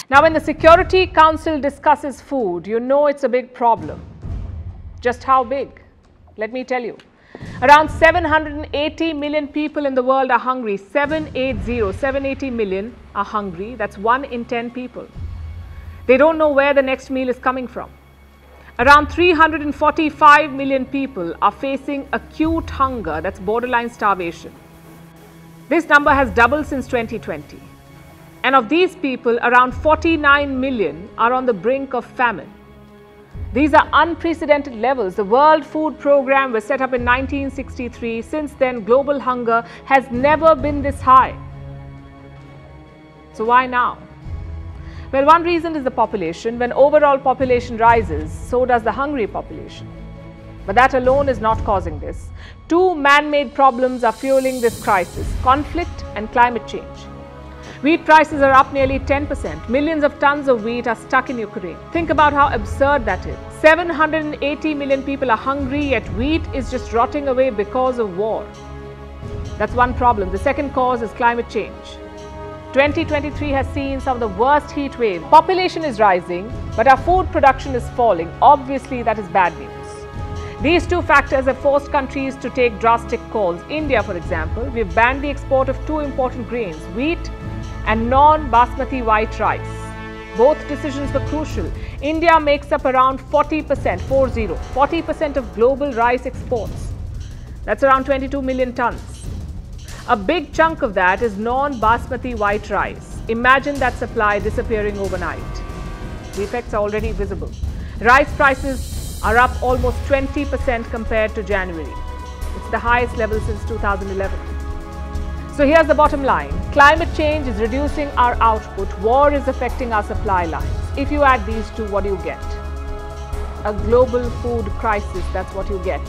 Now, when the Security Council discusses food, you know it's a big problem. Just how big? Let me tell you. Around 780 million people in the world are hungry. 780 million are hungry. That's 1 in 10 people. They don't know where the next meal is coming from. Around 345 million people are facing acute hunger. That's borderline starvation. This number has doubled since 2020. And of these people, around 49 million are on the brink of famine. These are unprecedented levels. The World Food Programme was set up in 1963. Since then, global hunger has never been this high. So why now? Well, one reason is the population. When overall population rises, so does the hungry population. But that alone is not causing this. Two man-made problems are fueling this crisis: conflict and climate change. Wheat prices are up nearly 10%. Millions of tons of wheat are stuck in Ukraine. Think about how absurd that is. 780 million people are hungry, yet wheat is just rotting away because of war. That's one problem. The second cause is climate change. 2023 has seen some of the worst heat waves. Population is rising, but our food production is falling. Obviously, that is bad news. These two factors have forced countries to take drastic calls. India, for example, we've banned the export of two important grains, wheat and non-basmati white rice. Both decisions were crucial. India makes up around 40% of global rice exports. That's around 22 million tons. A big chunk of that is non-basmati white rice. Imagine that supply disappearing overnight. The effects are already visible. Rice prices are up almost 20% compared to January. It's the highest level since 2011. So here's the bottom line. Climate change is reducing our output. War is affecting our supply lines. If you add these two, what do you get? A global food crisis. That's what you get.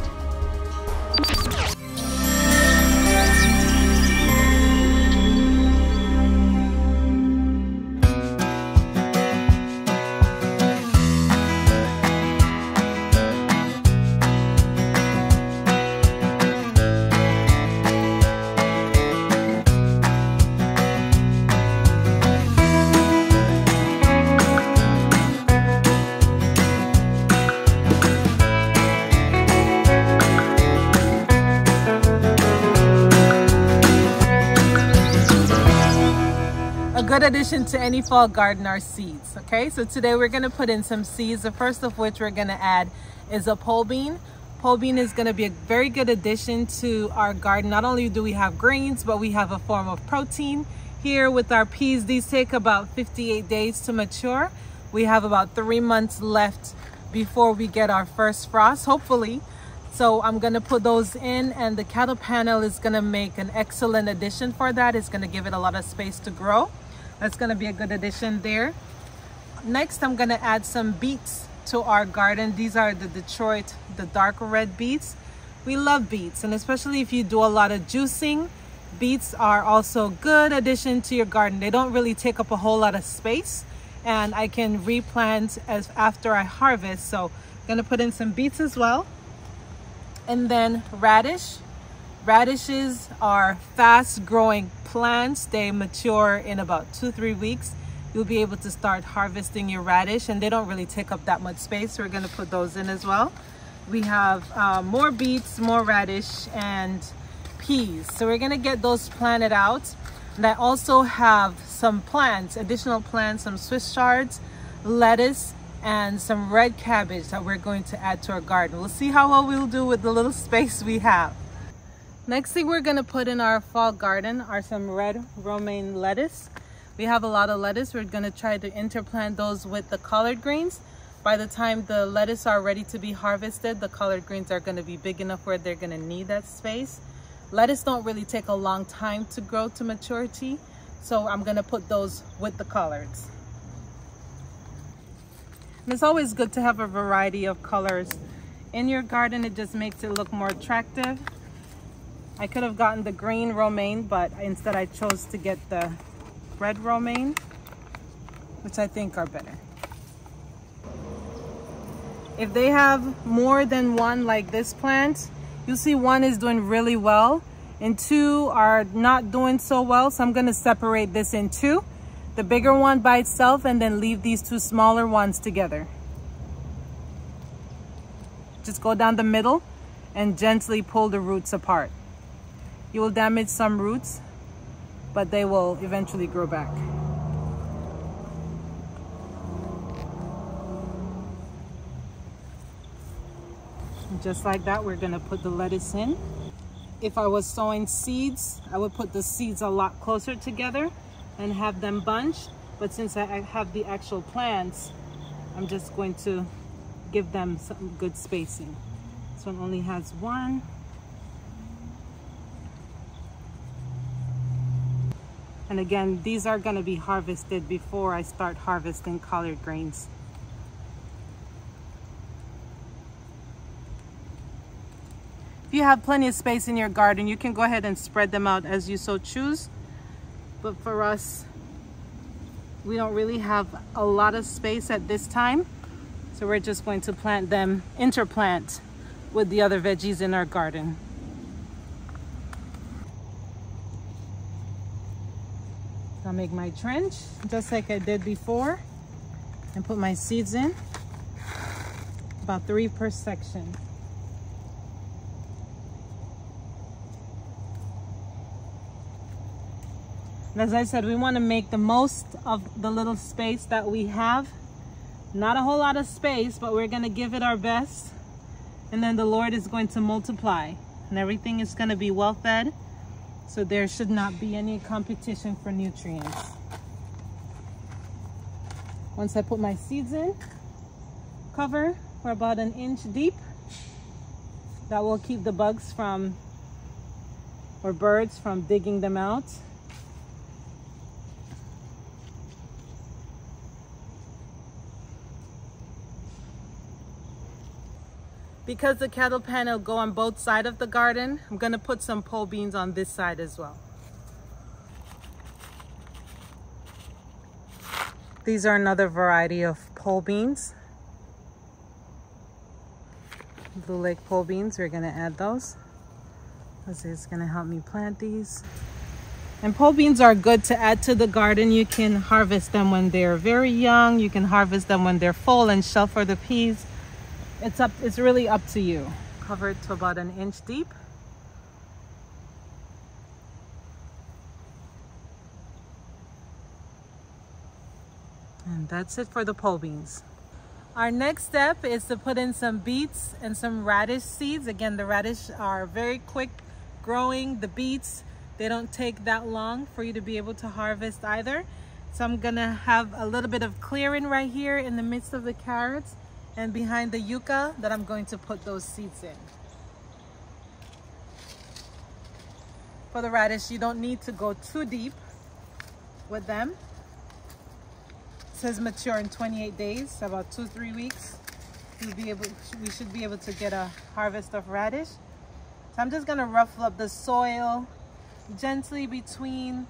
Good addition to any fall garden are seeds. Okay, so today we're going to put in some seeds. The first of which we're going to add is a pole bean. Pole bean is going to be a very good addition to our garden. Not only do we have grains, but we have a form of protein. Here with our peas, these take about 58 days to mature. We have about 3 months left before we get our first frost, hopefully. So I'm going to put those in, and the cattle panel is going to make an excellent addition for that. It's going to give it a lot of space to grow. That's going to be a good addition there. Next, I'm going to add some beets to our garden. These are the Detroit, the dark red beets. We love beets, and especially if you do a lot of juicing, beets are also a good addition to your garden. They don't really take up a whole lot of space, and I can replant after I harvest. So I'm going to put in some beets as well. And then radish. Radishes are fast growing plants. They mature in about 2-3 weeks. You'll be able to start harvesting your radish, and they don't really take up that much space. So we're going to put those in as well. We have more beets, more radish, and peas. So we're going to get those planted out. And I also have some plants, additional plants, some Swiss chards, lettuce, and some red cabbage that we're going to add to our garden. We'll see how well we'll do with the little space we have. Next thing we're going to put in our fall garden are some red romaine lettuce. We have a lot of lettuce. We're going to try to interplant those with the collard greens. By the time the lettuce are ready to be harvested, the collard greens are going to be big enough where they're going to need that space. Lettuce don't really take a long time to grow to maturity, so I'm going to put those with the collards. And it's always good to have a variety of colors in your garden. It just makes it look more attractive. I could have gotten the green romaine, but instead I chose to get the red romaine, which I think are better. If they have more than one like this plant, you'll see one is doing really well and two are not doing so well. So I'm going to separate this in two. the bigger one by itself and then leave these two smaller ones together. Just go down the middle and gently pull the roots apart. You will damage some roots, but they will eventually grow back. And just like that, we're gonna put the lettuce in. If I was sowing seeds, I would put the seeds a lot closer together and have them bunched. But since I have the actual plants, I'm just going to give them some good spacing. This one only has one. And again, these are going to be harvested before I start harvesting collard greens. If you have plenty of space in your garden, you can go ahead and spread them out as you so choose. But for us, we don't really have a lot of space at this time. So we're just going to plant them, interplant with the other veggies in our garden. I'll make my trench just like I did before and put my seeds in, about 3 per section. And as I said, we want to make the most of the little space that we have. Not a whole lot of space, but we're going to give it our best. And then the Lord is going to multiply. And everything is going to be well fed. So there should not be any competition for nutrients. Once I put my seeds in, cover for about 1 inch deep. That will keep the bugs from, or birds from digging them out. Because the cattle pen will go on both sides of the garden, I'm going to put some pole beans on this side as well. These are another variety of pole beans. Blue Lake pole beans, we're going to add those. This is going to help me plant these. And pole beans are good to add to the garden. You can harvest them when they're very young. You can harvest them when they're full and shell for the peas. It's really up to you. Cover it to about 1 inch deep. And that's it for the pole beans. Our next step is to put in some beets and some radish seeds. Again, the radish are very quick growing. The beets, they don't take that long for you to be able to harvest either. So I'm gonna have a little bit of clearing right here in the midst of the carrots and behind the yucca that I'm going to put those seeds in. For the radish, you don't need to go too deep with them. It says mature in 28 days, about 2-3 weeks. We should be able to get a harvest of radish. So I'm just gonna ruffle up the soil gently between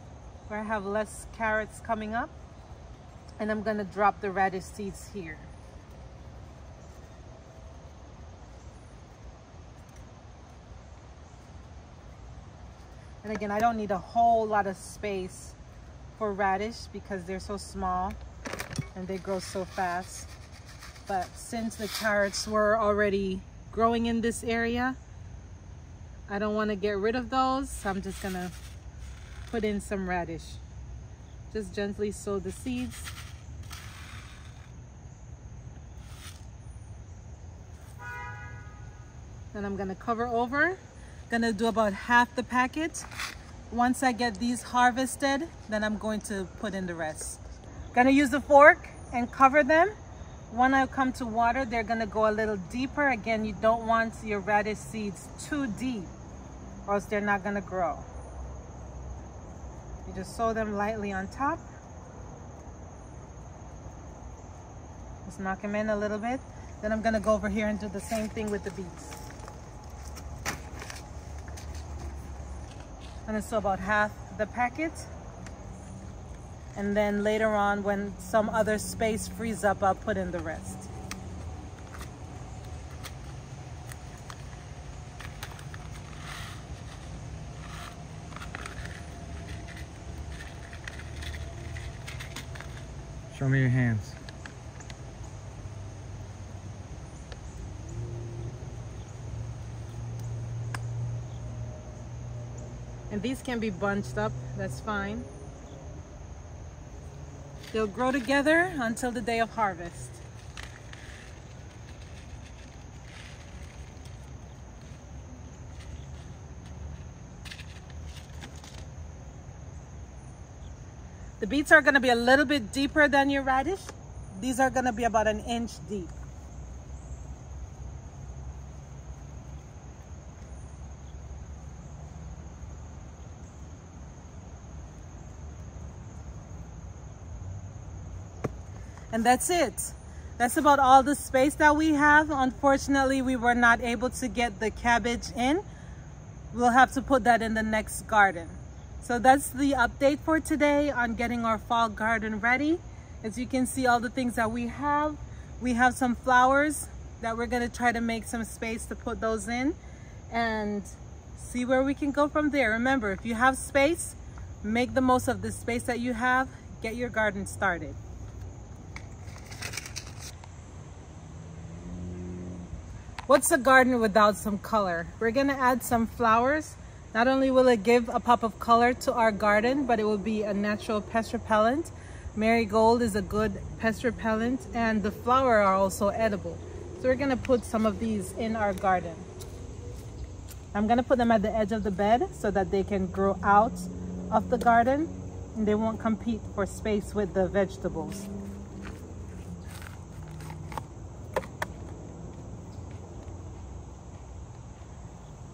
where I have less carrots coming up. And I'm gonna drop the radish seeds here. And again, I don't need a whole lot of space for radish because they're so small and they grow so fast. But since the carrots were already growing in this area, I don't want to get rid of those. So I'm just gonna put in some radish. Just gently sow the seeds. And I'm gonna cover over. Gonna do about half the packet. Once I get these harvested, then I'm going to put in the rest. Gonna use the fork and cover them. When I come to water, they're gonna go a little deeper. Again, you don't want your radish seeds too deep or else they're not gonna grow. You just sow them lightly on top. Just knock them in a little bit. Then I'm gonna go over here and do the same thing with the beets. I'm gonna sow about half the packet. And then later on, when some other space frees up, I'll put in the rest. Show me your hands. And these can be bunched up, that's fine. They'll grow together until the day of harvest. The beets are going to be a little bit deeper than your radish. These are going to be about 1 inch deep. And that's it. That's about all the space that we have. Unfortunately, we were not able to get the cabbage in. We'll have to put that in the next garden. So that's the update for today on getting our fall garden ready. As you can see, all the things that we have some flowers that we're going to try to make some space to put those in and see where we can go from there. Remember, if you have space, make the most of the space that you have. Get your garden started. What's a garden without some color? We're gonna add some flowers. Not only will it give a pop of color to our garden, but it will be a natural pest repellent. Marigold is a good pest repellent, and the flowers are also edible. So we're gonna put some of these in our garden. I'm gonna put them at the edge of the bed so that they can grow out of the garden and they won't compete for space with the vegetables.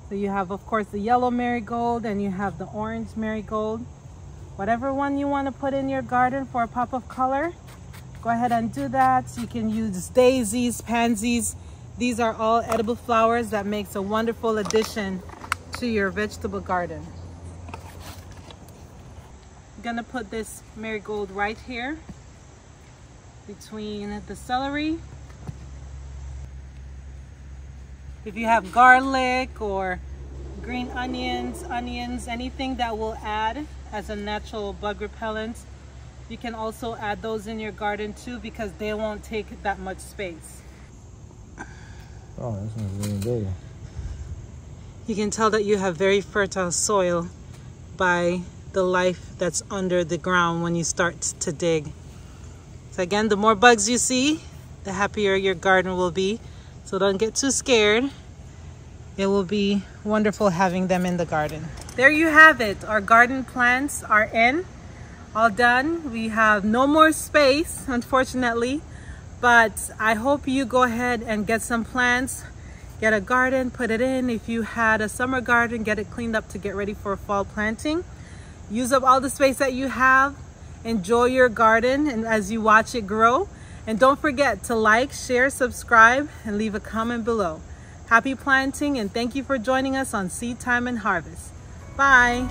So you have, of course, the yellow marigold and you have the orange marigold. Whatever one you want to put in your garden for a pop of color, go ahead and do that. You can use daisies, pansies. These are all edible flowers that makes a wonderful addition to your vegetable garden. I'm gonna put this marigold right here between the celery. If you have garlic or green onions, anything that will add as a natural bug repellent, you can also add those in your garden too, because they won't take that much space. Oh, this one's really big. You can tell that you have very fertile soil by the life that's under the ground when you start to dig. So again, the more bugs you see, the happier your garden will be. So don't get too scared. It will be wonderful having them in the garden. There you have it. Our garden plants are in, all done. We have no more space, unfortunately, but I hope you go ahead and get some plants, get a garden, put it in. If you had a summer garden, get it cleaned up to get ready for fall planting. Use up all the space that you have. Enjoy your garden and as you watch it grow. And don't forget to like, share, subscribe, and leave a comment below. Happy planting and thank you for joining us on Seed Time and Harvest. Bye.